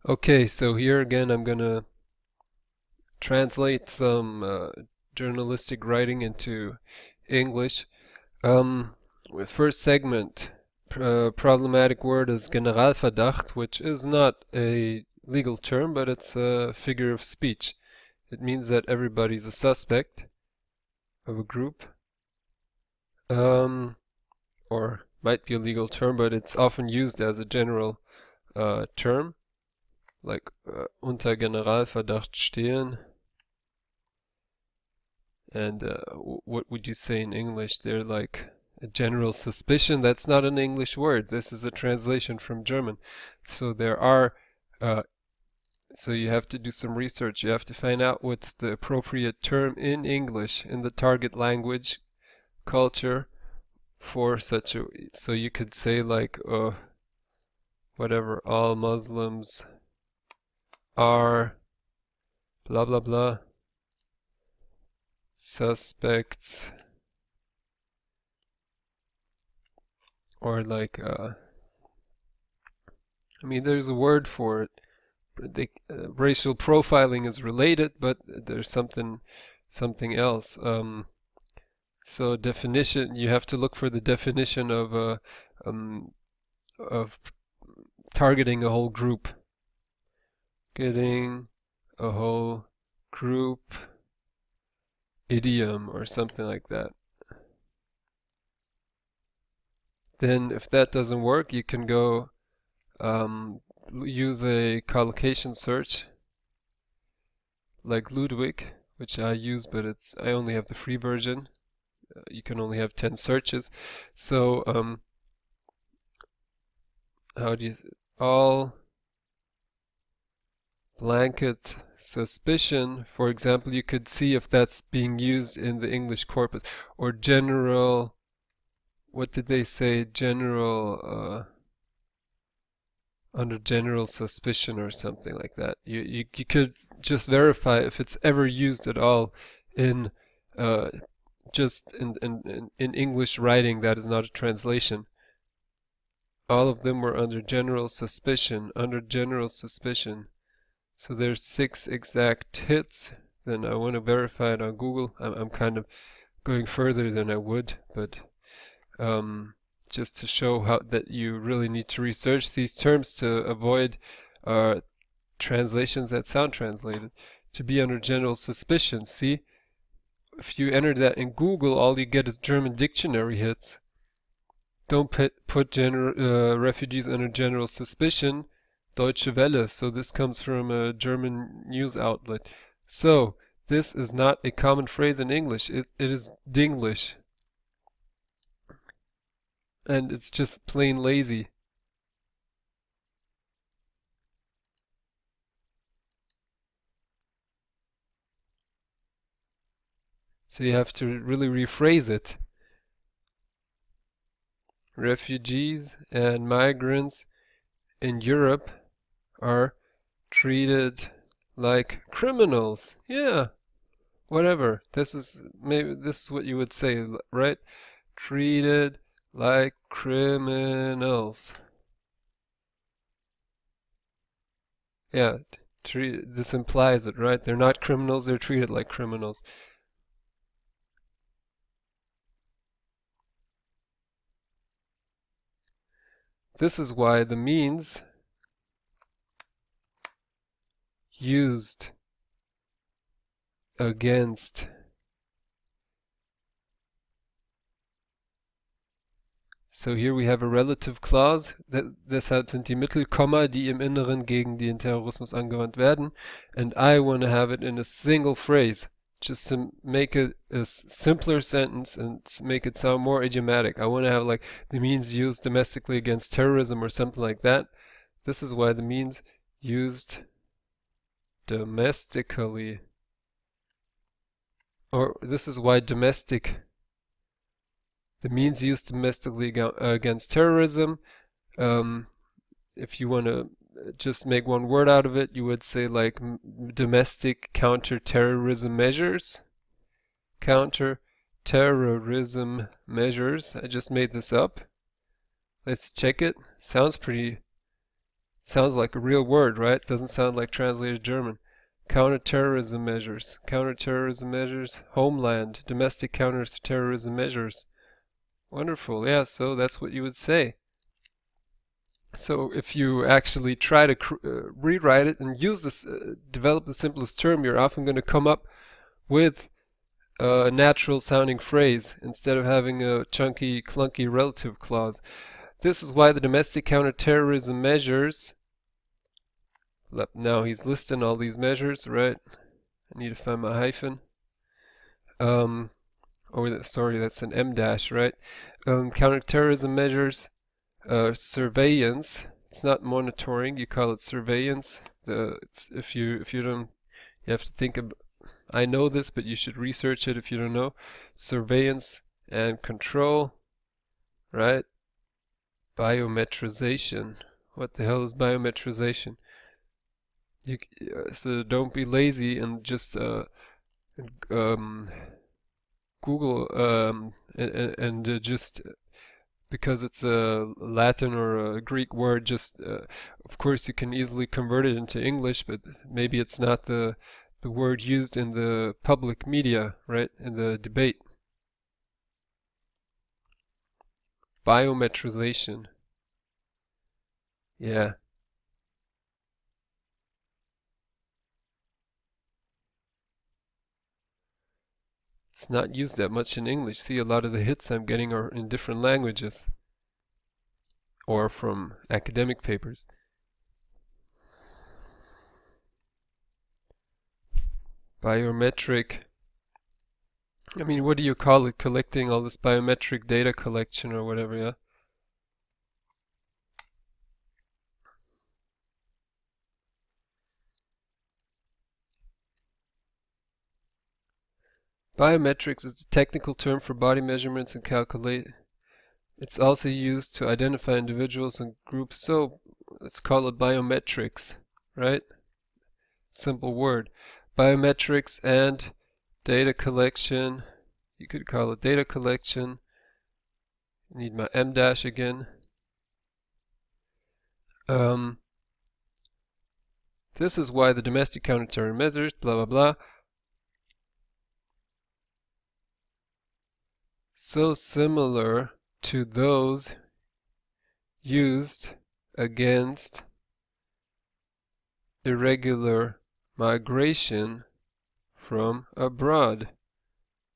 Okay, so here again I'm gonna translate some journalistic writing into English. With first segment, problematic word is Generalverdacht, which is not a legal term, but it's a figure of speech. It means that everybody's a suspect of a group, or might be a legal term, but it's often used as a general term, like unter Generalverdacht stehen. And what would you say in English? They're like a general suspicion. That's not an English word. This is a translation from German. So there are, so you have to do some research. You have to find out what's the appropriate term in English, in the target language, culture, for such a, so you could say like, whatever, all Muslims are blah blah blah suspects, or like I mean there's a word for it. Racial profiling is related, but there's something else. So definition, you have to look for the definition of targeting a whole group. Getting a whole group idiom or something like that. Then if that doesn't work, you can go use a collocation search like Ludwig, which I use, but I only have the free version. You can only have 10 searches. So how do you all blanket suspicion, for example, you could see if that's being used in the English corpus, or general, what did they say, general under general suspicion or something like that. You could just verify if it's ever used at all in just in English writing that is not a translation. All of them were under general suspicion, So there's 6 exact hits. Then I want to verify it on Google. I'm kind of going further than I would, but just to show how that you really need to research these terms to avoid translations that sound translated. To be under general suspicion. See, if you enter that in Google, all you get is German dictionary hits. Don't put refugees under general suspicion. Deutsche Welle. So this comes from a German news outlet. So this is not a common phrase in English. It is Dinglish. And it's just plain lazy. So you have to really rephrase it. Refugees and migrants in Europe are treated like criminals. Yeah, whatever. This is what you would say, right? Treated like criminals. Yeah, this implies it, right? They're not criminals, they're treated like criminals. This is why the means used against so here we have a relative clause, deshalb sind die Mittelkomma, die im Inneren gegen den Terrorismus angewandt werden, and I want to have it in a single phrase, just to make it a simpler sentence and make it sound more idiomatic. I want to have like the means used domestically against terrorism or something like that. This is why the means used domestically, or this is why domestic, the means used domestically against terrorism. If you want to just make one word out of it, you would say like domestic counterterrorism measures. Counterterrorism measures. I just made this up. Let's check it. Sounds pretty Sounds like a real word, right? Doesn't sound like translated German. Counterterrorism measures. Counterterrorism measures. Homeland. Domestic counterterrorism measures. Wonderful. Yeah, so that's what you would say. So if you actually try to rewrite it and use this, develop the simplest term, you're often going to come up with a natural sounding phrase instead of having a chunky, clunky relative clause. This is why the domestic counterterrorism measures, now he's listing all these measures, right? I need to find my hyphen. Sorry, that's an M dash, right? Counterterrorism measures, surveillance. It's not monitoring, you call it surveillance. If you don't, you have to think of, I know this, but you should research it if you don't know. Surveillance and control, right? Biometrization. What the hell is biometrization? So don't be lazy and just Google and just because it's a Latin or a Greek word, just of course you can easily convert it into English, but maybe it's not the word used in the public media, right? In the debate. Biometrization. Yeah. It's not used that much in English. See, a lot of the hits I'm getting are in different languages or from academic papers. Biometric. I mean, what do you call it? Collecting all this biometric data collection or whatever, yeah? Biometrics is the technical term for body measurements and calculate. It's also used to identify individuals and groups, so let's call it biometrics, right? Simple word. Biometrics and data collection. You could call it data collection. I need my M dash again. This is why the domestic counterterrorism measures, blah blah blah, so similar to those used against irregular migration from abroad.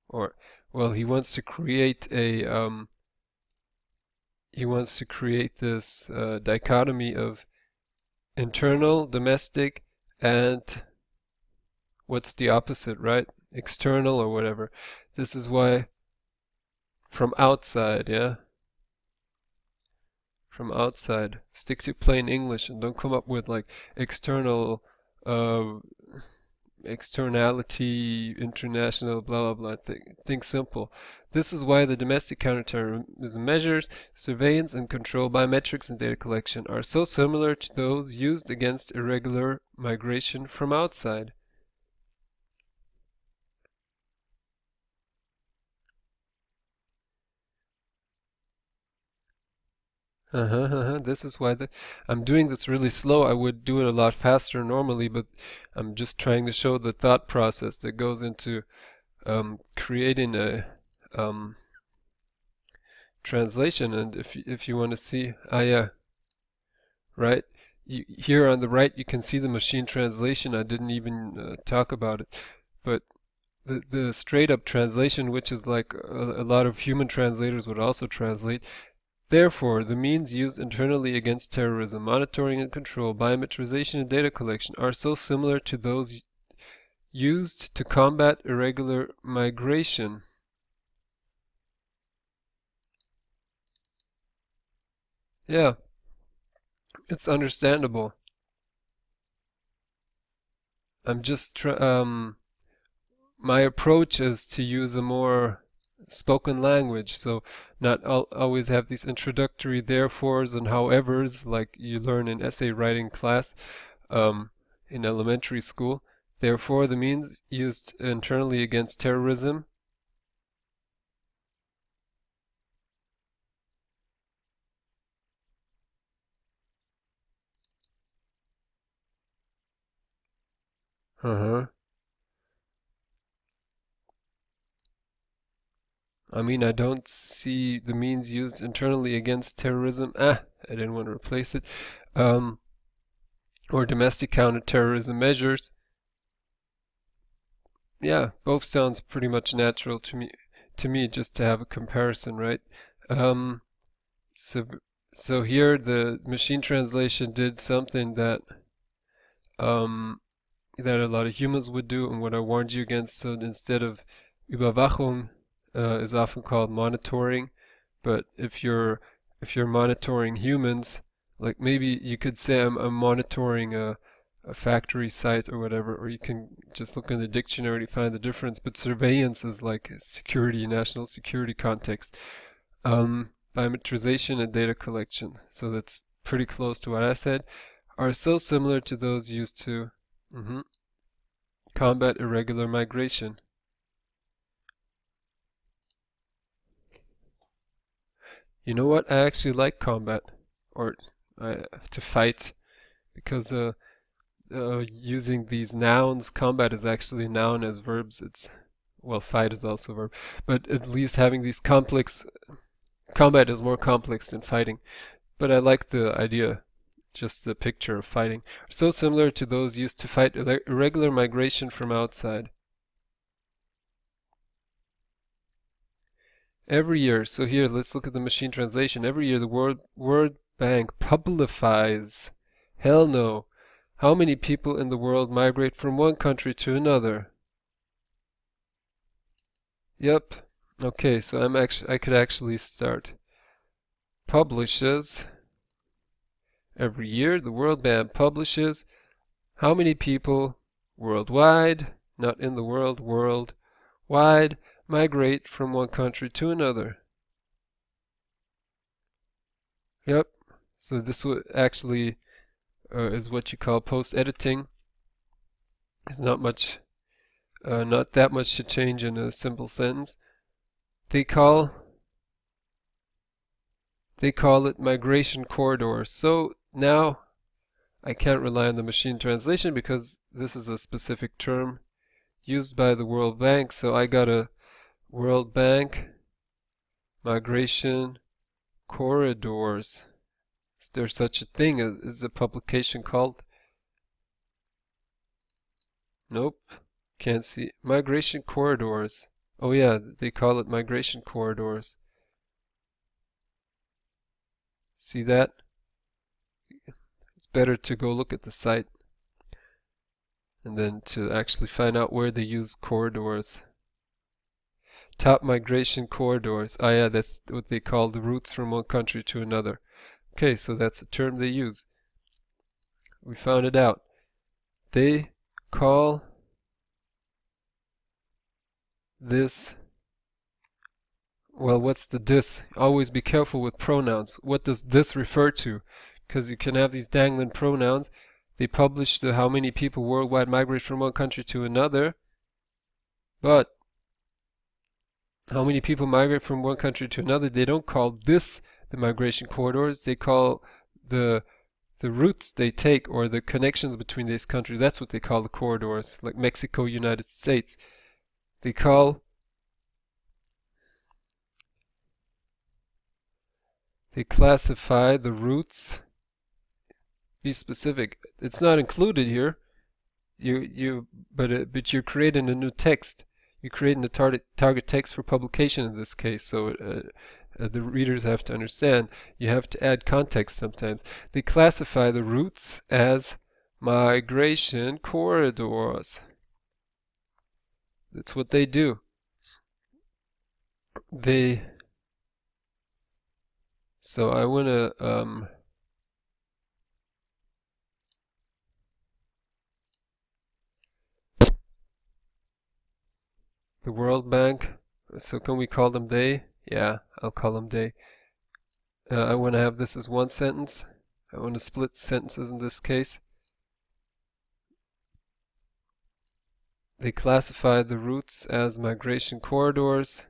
Or, well, he wants to create a this dichotomy of internal, domestic, and what's the opposite, right? External or whatever. This is why from outside, yeah? From outside. Stick to plain English and don't come up with like external, externality, international, blah blah blah. Think simple. This is why the domestic counterterrorism measures, surveillance and control, biometrics and data collection are so similar to those used against irregular migration from outside. This is why I'm doing this really slow. I would do it a lot faster normally, but I'm just trying to show the thought process that goes into creating a translation. And if you want to see, yeah, right. Here on the right, you can see the machine translation. I didn't even talk about it, but the straight up translation, which is like a lot of human translators would also translate. Therefore, the means used internally against terrorism, monitoring and control, biometrization and data collection are so similar to those used to combat irregular migration. Yeah, it's understandable. I'm just my approach is to use a more spoken language, so not always have these introductory therefores and howevers like you learn in essay writing class in elementary school. Therefore, the means used internally against terrorism Uh-huh. I mean, I don't see the means used internally against terrorism. I didn't want to replace it. Um, or domestic counterterrorism measures. Yeah, both sounds pretty much natural to me just to have a comparison, right? Um, so so here the machine translation did something um, that a lot of humans would do, and what I warned you against. So instead of Überwachung is often called monitoring, but if you're monitoring humans, like maybe you could say I'm monitoring a factory site or whatever, or you can just look in the dictionary to find the difference. But surveillance is like security, national security context. Biometrization and data collection, so that's pretty close to what I said, are so similar to those used to combat irregular migration. You know what? I actually like combat, or to fight, because using these nouns, combat is actually a noun as verbs. It's well, fight is also a verb, but at least having these complex, combat is more complex than fighting. But I like the idea, just the picture of fighting. So similar to those used to fight irregular migration from outside. Every year, so here let's look at the machine translation. Every year the World Bank publifies, hell no, how many people in the world migrate from one country to another. Yep. Okay, so I could actually start. Publishes. Every year the World Bank publishes how many people worldwide, not in the world, worldwide, migrate from one country to another. Yep. So this would actually is what you call post-editing. There's not that much to change in a simple sentence. They call it migration corridors. So now I can't rely on the machine translation because this is a specific term used by the World Bank. So I got a World Bank migration corridors. Is there such a thing? Is a publication called? Nope. Can't see. Migration corridors. Oh yeah, they call it migration corridors. See that? It's better to go look at the site and then to actually find out where they use corridors. Top migration corridors. Ah yeah, that's what they call the routes from one country to another. Okay, so that's a term they use. We found it out. They call this, well, what's the this? Always be careful with pronouns. What does this refer to? Because you can have these dangling pronouns. They publish the how many people worldwide migrate from one country to another, but how many people migrate from one country to another, they don't call this the migration corridors. They call the routes they take or the connections between these countries. That's what they call the corridors, like Mexico, United States. They classify the routes. Be specific. It's not included here. But you're creating a new text. You're creating a target text for publication in this case. So the readers have to understand. You have to add context sometimes. They classify the routes as migration corridors. That's what they do. So I want to the World Bank. So can we call them they? Yeah, I'll call them they. I want to have this as one sentence. I want to split sentences in this case. They classify the routes as migration corridors.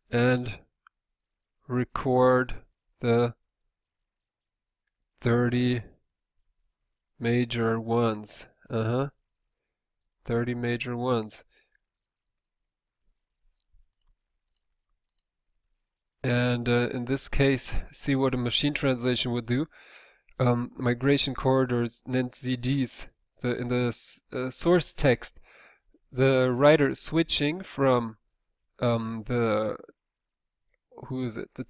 And record the 30 major ones. 30 major ones. And in this case, see what a machine translation would do. Migration corridors nennt sie dies. In the source text, the writer is switching from the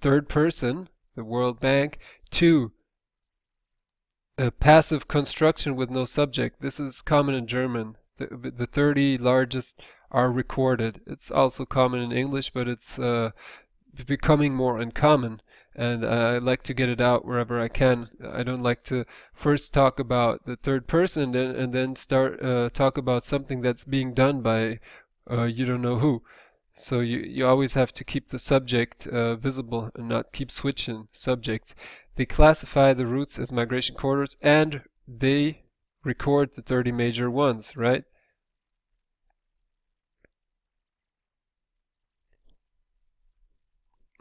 third person, the World Bank, to a passive construction with no subject. This is common in German. The 30 largest are recorded. It's also common in English, but it's becoming more uncommon, and I like to get it out wherever I can. I don't like to first talk about the third person and then start talk about something that's being done by you don't know who. So you always have to keep the subject visible and not keep switching subjects. They classify the routes as migration corridors and they record the 30 major ones, right?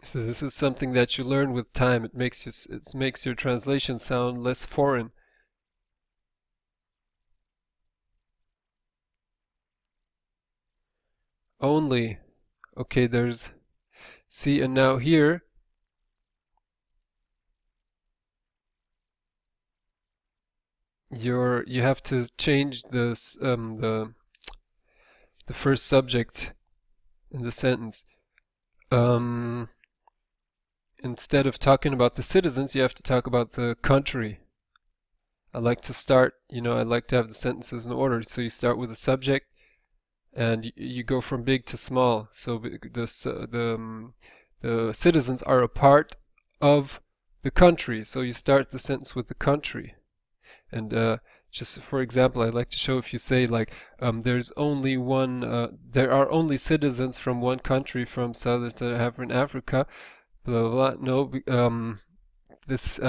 So this is something that you learn with time. It makes your translation sound less foreign. Only. Okay, there's see, and now here you have to change this the first subject in the sentence. Instead of talking about the citizens, you have to talk about the country. I like to start, I like to have the sentences in order. So you start with the subject and you go from big to small. So the citizens are a part of the country. So you start the sentence with the country. And just for example, I'd like to show if you say like there's only one, there are only citizens from one country from Sub-Saharan Africa, blah blah blah. No, this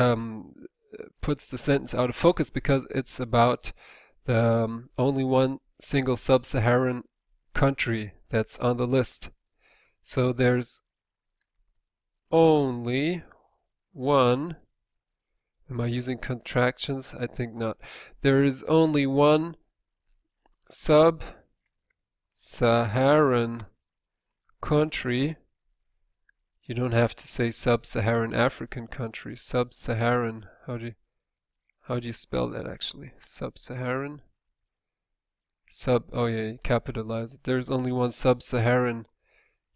puts the sentence out of focus because it's about the only one single sub-Saharan country that's on the list. So there's only one. Am I using contractions? I think not. There is only one sub-Saharan country. You don't have to say sub-Saharan African country. Sub-Saharan. How do you spell that actually? Sub-Saharan. Oh yeah, you capitalize it. There's only one sub-Saharan.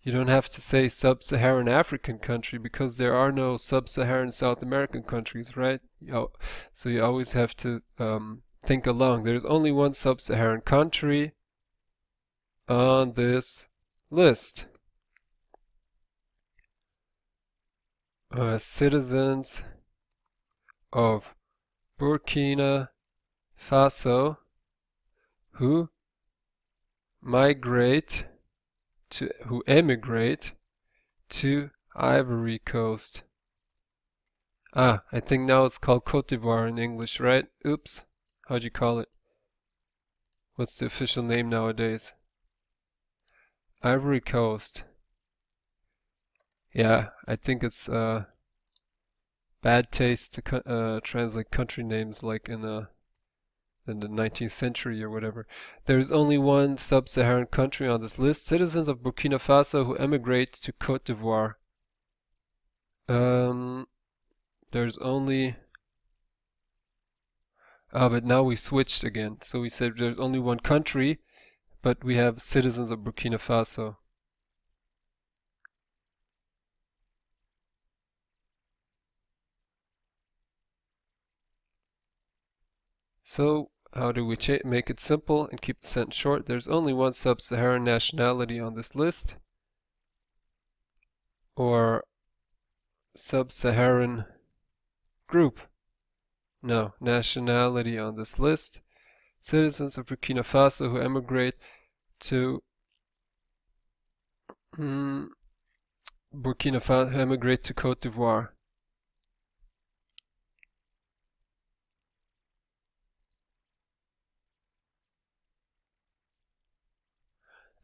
You don't have to say sub-Saharan African country because there are no sub-Saharan South American countries, right? So you always have to think along. There's only one sub-Saharan country on this list. Citizens of Burkina Faso who emigrate to Ivory Coast. I think now it's called Côte d'Ivoire in English, right? Oops. How'd you call it? What's the official name nowadays? Ivory Coast. Yeah, I think it's bad taste to translate country names like in the 19th century or whatever. There's only one sub-Saharan country on this list. Citizens of Burkina Faso who emigrate to Côte d'Ivoire. There's only... but now we switched again. So we said there's only one country, but we have citizens of Burkina Faso. So how do we make it simple and keep the sentence short? There's only one sub-Saharan nationality on this list, or sub-Saharan group. No, nationality on this list. Citizens of Burkina Faso who emigrate to Burkina Faso, emigrate to Côte d'Ivoire.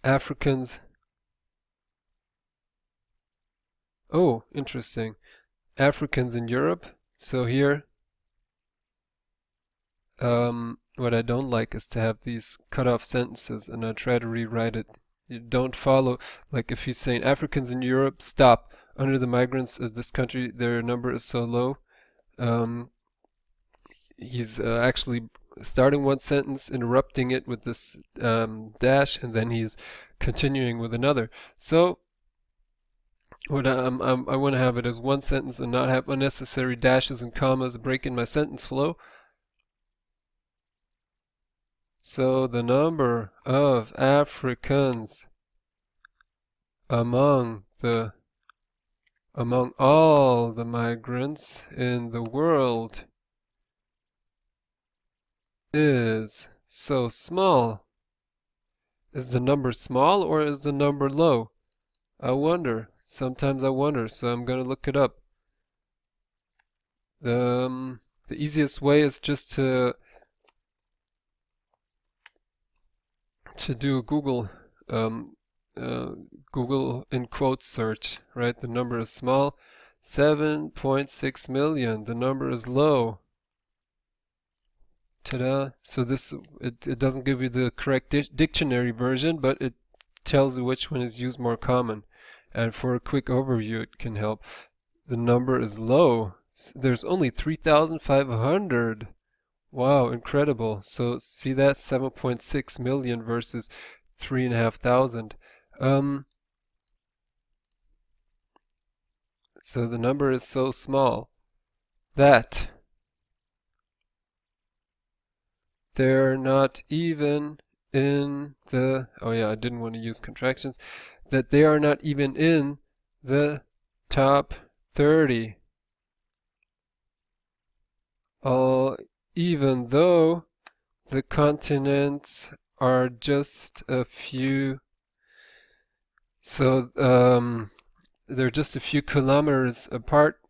Africans. Oh, interesting. Africans in Europe. So here what I don't like is to have these cut-off sentences, and I try to rewrite it. You don't follow, like if he's saying Africans in Europe, stop. Under the migrants of this country, their number is so low. He's actually starting one sentence, interrupting it with this dash, and then he's continuing with another. So what I want to have it as one sentence and not have unnecessary dashes and commas breaking my sentence flow. So the number of Africans among all the migrants in the world is so small. Is the number small or is the number low? I wonder. Sometimes I wonder, so I'm gonna look it up. The easiest way is just to do a Google Google in quotes search, right? The number is small, 7.6 million. The number is low. Ta-da! So this it doesn't give you the correct dictionary version, but it tells you which one is used more common. And for a quick overview, it can help. The number is low. There's only 3,500. Wow, incredible. So see that 7.6 million versus 3,500. So the number is so small that they're not even in the, oh yeah, I didn't want to use contractions, that they are not even in the top 30. Even though the continents are just a few, so they're just a few kilometers apart.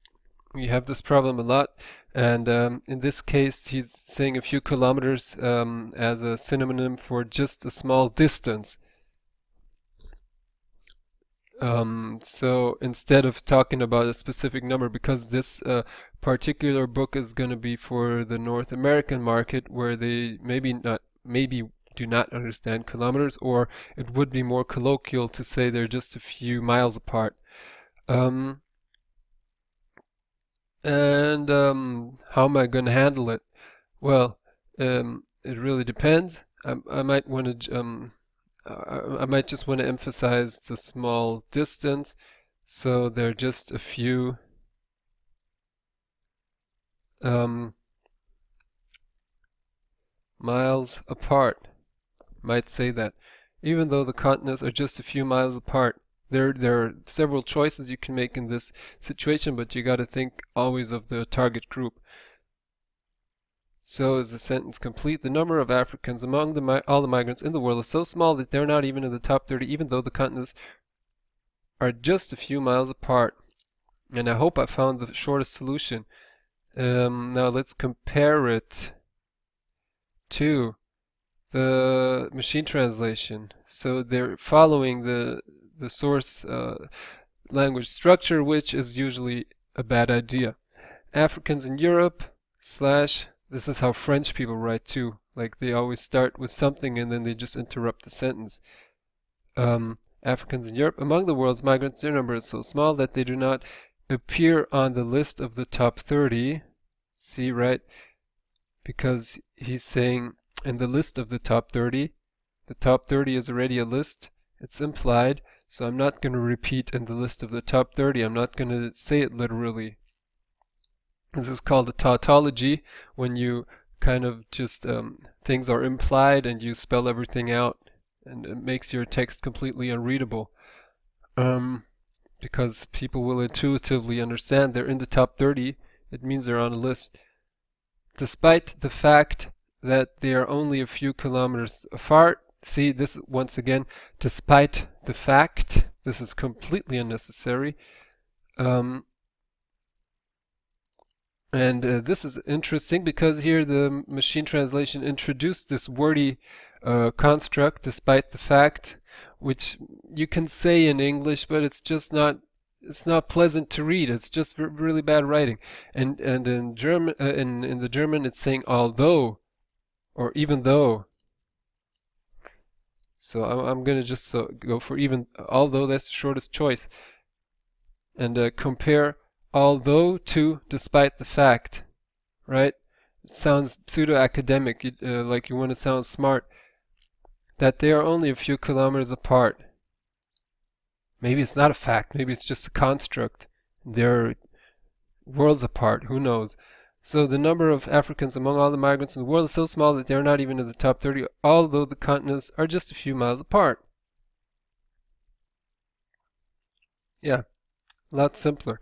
We have this problem a lot, and in this case he's saying a few kilometers as a synonym for just a small distance. So instead of talking about a specific number, because this particular book is going to be for the North American market, where they maybe do not understand kilometers, or it would be more colloquial to say they're just a few miles apart. How am I going to handle it? Well, it really depends. I might want to I might just want to emphasize the small distance, so they're just a few miles apart. Might say that. Even though the continents are just a few miles apart. There are several choices you can make in this situation, but you got to think always of the target group. So is the sentence complete? The number of Africans among all the migrants in the world is so small that they're not even in the top 30, even though the continents are just a few miles apart. And I hope I found the shortest solution. Now let's compare it to the machine translation. So they're following the source language structure, which is usually a bad idea. Africans in Europe / this is how French people write too. Like they always start with something and then they just interrupt the sentence. Africans in Europe, among the world's migrants, their number is so small that they do not appear on the list of the top 30. See, right? Because he's saying in the list of the top 30. The top 30 is already a list. It's implied. So I'm not going to repeat in the list of the top 30. I'm not going to say it literally. This is called a tautology, when you kind of just things are implied and you spell everything out, and it makes your text completely unreadable, because people will intuitively understand they're in the top 30. It means they're on a list, despite the fact that they are only a few kilometers apart. See, this once again, despite the fact, this is completely unnecessary. And this is interesting because here the machine translation introduced this wordy construct, despite the fact, which you can say in English, but it's just not, it's not pleasant to read. It's just really bad writing. And in German, in the German, it's saying although or even though. So I'm gonna just go for even, although that's the shortest choice. And compare although to despite the fact, right? It sounds pseudo-academic, like you want to sound smart, that they are only a few kilometers apart. Maybe it's not a fact, maybe it's just a construct. They're worlds apart, who knows? So the number of Africans among all the migrants in the world is so small that they are not even in the top 30, although the continents are just a few miles apart. Yeah, a lot simpler.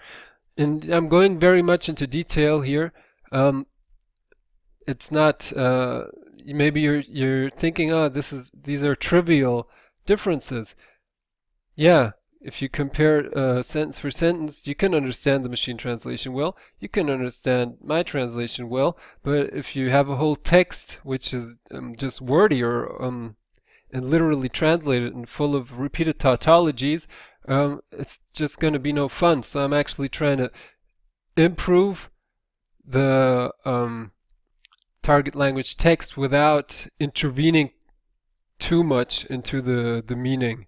And I'm going very much into detail here. It's not, maybe you're thinking, oh, these are trivial differences. Yeah, if you compare sentence for sentence, you can understand the machine translation well. You can understand my translation well. But if you have a whole text which is just wordy or and literally translated and full of repeated tautologies, it's just going to be no fun. So I'm actually trying to improve the target language text without intervening too much into the meaning.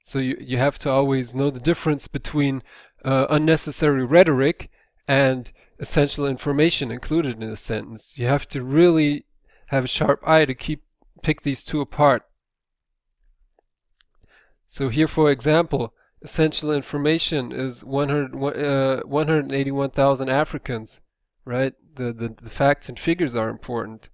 So you have to always know the difference between unnecessary rhetoric and essential information included in a sentence. You have to really have a sharp eye to pick these two apart. So here, for example, essential information is 181,000 Africans, right? The facts and figures are important,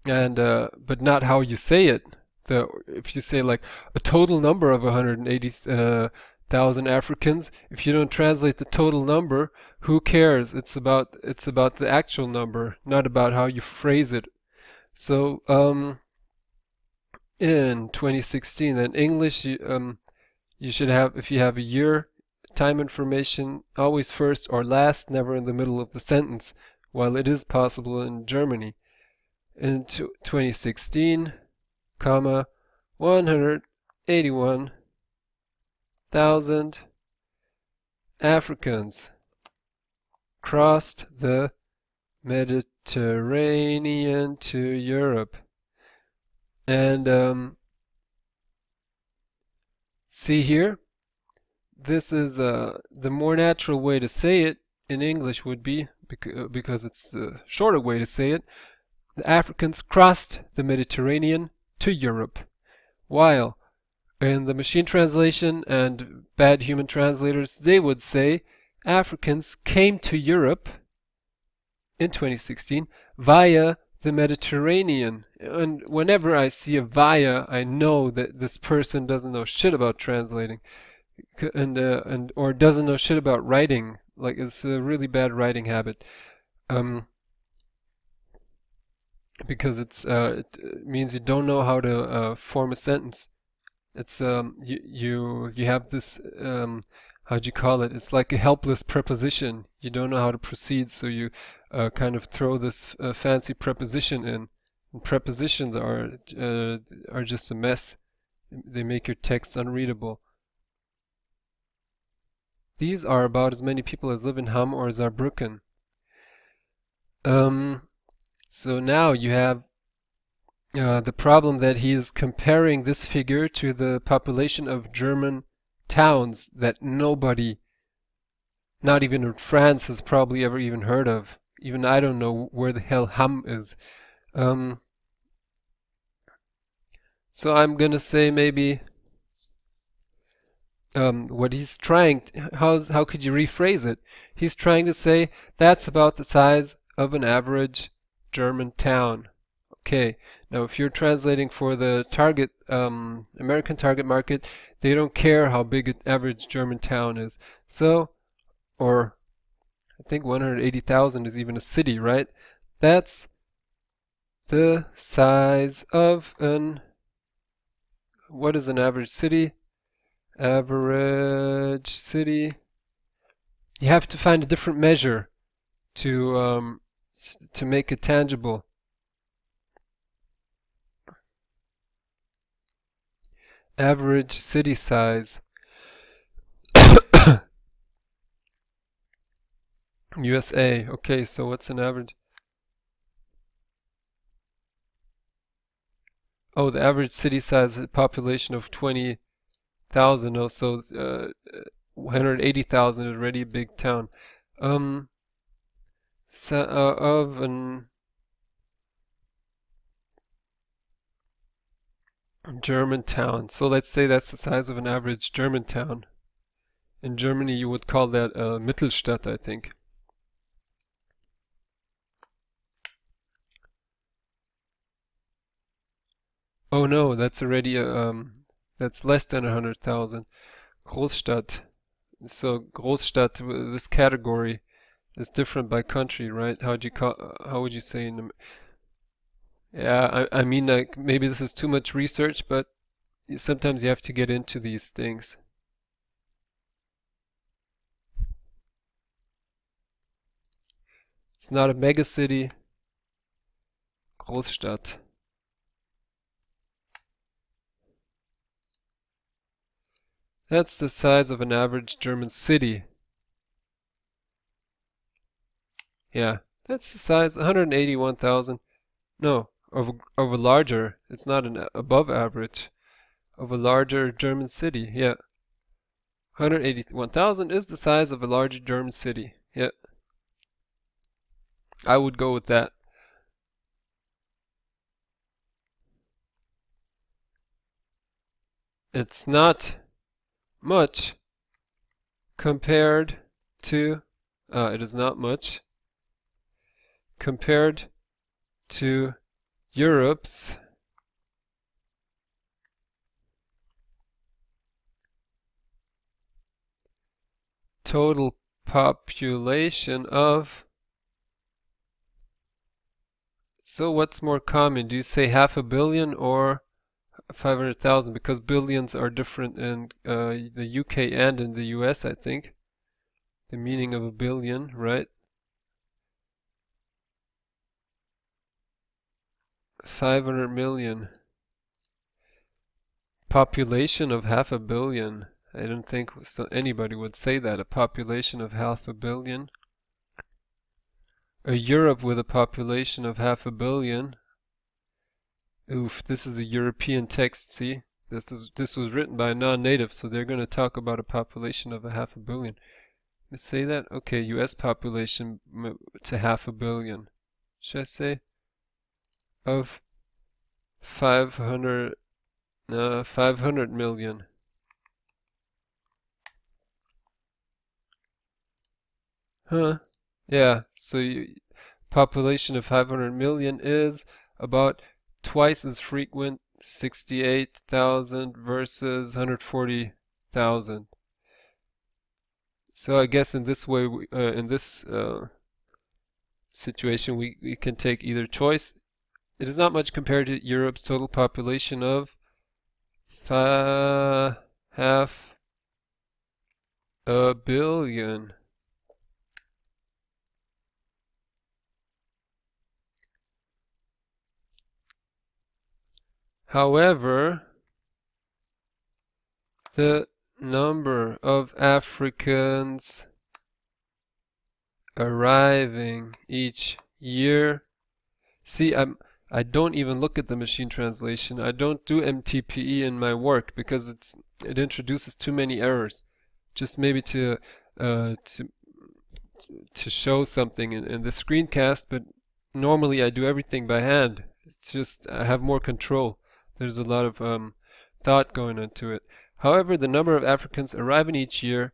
and but not how you say it. If you say like a total number of 180,000 Africans, if you don't translate the total number, who cares? It's about the actual number, not about how you phrase it. So in 2016, in English, you should have, if you have a year, time information always first or last, never in the middle of the sentence, while it is possible in Germany. In 2016, 181,000 Africans crossed the Mediterranean to Europe. And see here, this is the more natural way to say it in English would be, because it's the shorter way to say it, the Africans crossed the Mediterranean to Europe. While in the machine translation and bad human translators, they would say Africans came to Europe in 2016 via the Mediterranean. And whenever I see a via, I know that this person doesn't know shit about translating, and or doesn't know shit about writing. Like, it's a really bad writing habit, because it means you don't know how to form a sentence. It's you have this, how'd you call it? It's like a helpless preposition. You don't know how to proceed, so you kind of throw this fancy preposition in. And prepositions are just a mess. They make your text unreadable. These are about as many people as live in Hamm or Saarbrücken. So now you have the problem that he is comparing this figure to the population of German towns that nobody, not even in France, has probably ever even heard of. Even I don't know where the hell Hamm is. So I'm gonna say maybe what he's trying, how could you rephrase it? He's trying to say that's about the size of an average German town. Okay, now if you're translating for the target American target market, they don't care how big an average German town is. So, or I think 180,000 is even a city, right? That's the size of an, what is an average city? Average city. You have to find a different measure to make it tangible. Average city size. USA. Okay, so what's an average? Oh, the average city size, a population of 20,000. Oh, so 180,000 is already a big town. Of an German town. So let's say that's the size of an average German town. In Germany, you would call that a Mittelstadt, I think. Oh no, that's already that's less than 100,000. Großstadt. So Großstadt, this category is different by country, right? How would you say in yeah, I mean, like, maybe this is too much research, but sometimes you have to get into these things. It's not a megacity. Großstadt. That's the size of an average German city. Yeah, that's the size, 181,000. No, of a larger, it's not an above average, of a larger German city. Yeah, 181,000 is the size of a larger German city. Yeah, I would go with that. It's not much compared to, it is not much compared to Europe's total population of, so what's more common? Do you say 500 million or 500,000? Because billions are different in the UK and in the US, I think. The meaning of a billion, right? 500 million. Population of 500 million. I don't think anybody would say that. A population of 500 million. A Europe with a population of 500 million. Oof, this is a European text, see? This was written by a non-native, so they're going to talk about a population of 500 million. Let's say that? Okay, US population to 500 million. Should I say? Of 500 million. Huh? Yeah, so population of 500 million is about twice as frequent, 68,000 versus 140,000. So I guess in this way, in this situation, we can take either choice. It is not much compared to Europe's total population of half a billion. However, the number of Africans arriving each year. See, I don't even look at the machine translation. I don't do MTPE in my work because it introduces too many errors. Just maybe to show something in the screencast, but normally I do everything by hand. It's just I have more control. There's a lot of thought going into it. However, the number of Africans arriving each year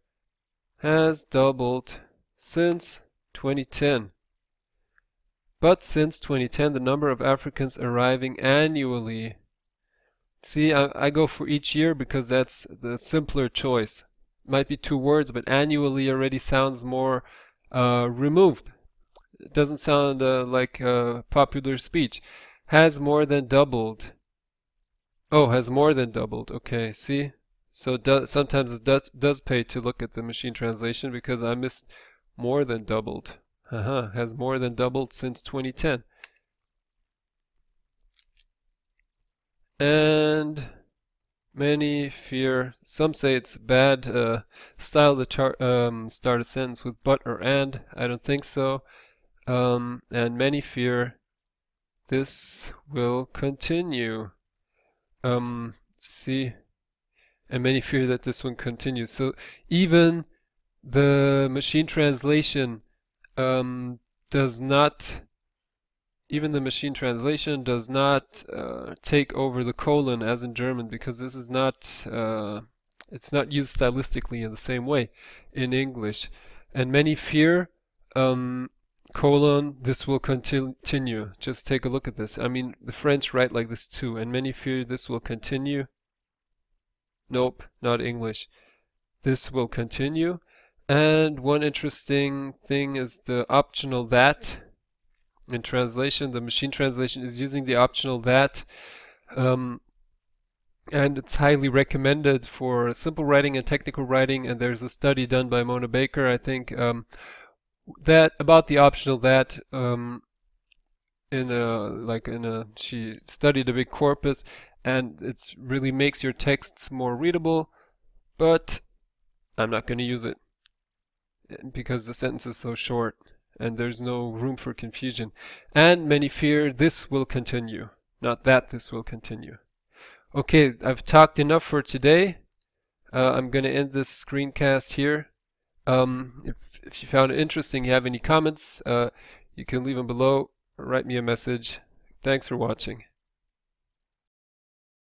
has doubled since 2010. But since 2010, the number of Africans arriving annually. See, I go for each year because that's the simpler choice. Might be two words, but annually already sounds more removed. It doesn't sound like popular speech. Has more than doubled. Oh, has more than doubled. Okay, see? So sometimes it does pay to look at the machine translation because I missed more than doubled. Has more than doubled since 2010. And many fear, some say it's bad style to start a sentence with but or and. I don't think so. And many fear this will continue. See, and many fear that this one continues. So even the machine translation does not take over the colon as in German, because this is not it's not used stylistically in the same way in English. And many fear colon, this will continue. Just take a look at this. I mean, the French write like this too. And many fear this will continue. Nope, not English. This will continue. And one interesting thing is the optional that. In translation, the machine translation is using the optional that. And it's highly recommended for simple writing and technical writing. And there's a study done by Mona Baker, I think, that about the optional that she studied a big corpus, and it really makes your texts more readable, but I'm not going to use it because the sentence is so short and there's no room for confusion. And many fear this will continue, not that this will continue. Okay, I've talked enough for today. I'm going to end this screencast here. If you found it interesting, you have any comments, you can leave them below or write me a message. Thanks for watching.